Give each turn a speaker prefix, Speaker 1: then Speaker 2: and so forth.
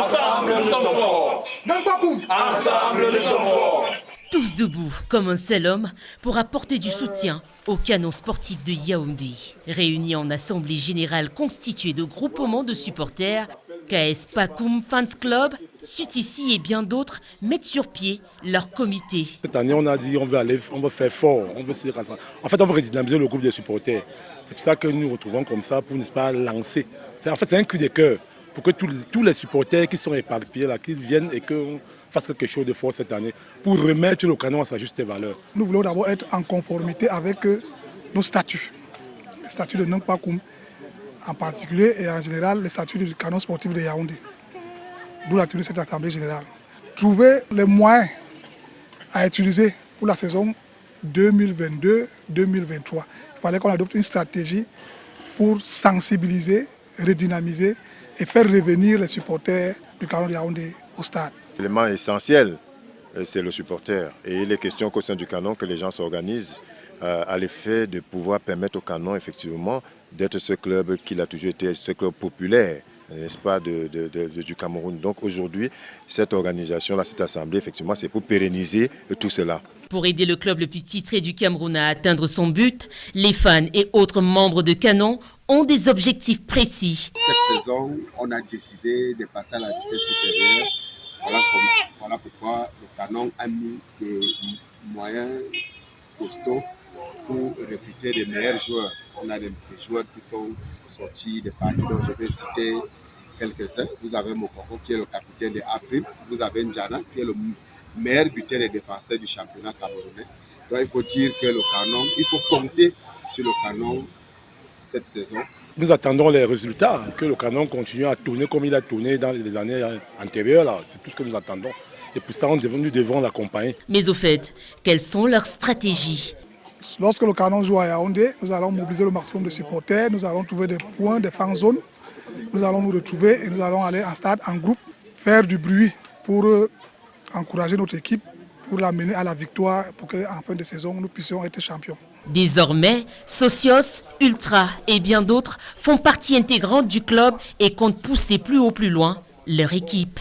Speaker 1: Ensemble, nous sommes forts. Ensemble, nous sommes forts.
Speaker 2: Tous debout, comme un seul homme, pour apporter du soutien au canon sportif de Yaoundé. Réunis en assemblée générale constituée de groupements de supporters, KS Pakoum Fans Club, Sutici et bien d'autres mettent sur pied leur comité.
Speaker 3: Cette année, on a dit on veut faire fort, on veut se rassembler. En fait, on veut redynamiser le groupe de supporters. C'est pour ça que nous nous retrouvons comme ça pour, n'est-ce pas, lancer. En fait, c'est un cri de cœur pour que tous les supporters qui sont éparpillés là, qu'ils viennent et qu'on fasse quelque chose de fort cette année pour remettre le canon à sa juste valeur.
Speaker 4: Nous voulons d'abord être en conformité avec nos statuts. Les statuts de Nang Pakoum en particulier et en général les statuts du canon sportif de Yaoundé. D'où la tenue de cette assemblée générale. Trouver les moyens à utiliser pour la saison 2022-2023. Il fallait qu'on adopte une stratégie pour sensibiliser, redynamiser et faire revenir les supporters du canon de Yaoundé au stade.
Speaker 5: L'élément essentiel, c'est le supporter. Et il est question qu'au sein du canon, que les gens s'organisent à l'effet de pouvoir permettre au canon, effectivement, d'être ce club qu'il a toujours été, ce club populaire, n'est-ce pas, du Cameroun. Donc aujourd'hui, cette organisation-là, cette assemblée, effectivement, c'est pour pérenniser tout cela.
Speaker 2: Pour aider le club le plus titré du Cameroun à atteindre son but, les fans et autres membres de Canon ont des objectifs précis.
Speaker 6: Cette saison, on a décidé de passer à la vitesse supérieure. Voilà pourquoi le Canon a mis des moyens costauds pour recruter les meilleurs joueurs. On a des joueurs qui sont sortis de partout, donc je vais citer quelques-uns. Vous avez Mokoko qui est le capitaine de A-Prime, vous avez Njana qui est le meilleur buteur et défenseur du championnat camerounais. Donc il faut dire que le Canon, il faut compter sur le Canon cette saison.
Speaker 3: Nous attendons les résultats, que le canon continue à tourner comme il a tourné dans les années antérieures. C'est tout ce que nous attendons. Et pour ça, nous devons l'accompagner.
Speaker 2: Mais au fait, quelles sont leurs stratégies?
Speaker 4: Lorsque le canon joue à Yaoundé, nous allons mobiliser le maximum de supporters, nous allons trouver des points, des fan zones, nous allons nous retrouver et nous allons aller en stade, en groupe, faire du bruit pour encourager notre équipe, pour l'amener à la victoire, pour qu'en fin de saison, nous puissions être champions.
Speaker 2: Désormais, Socios, Ultra et bien d'autres font partie intégrante du club et comptent pousser plus haut plus loin leur équipe.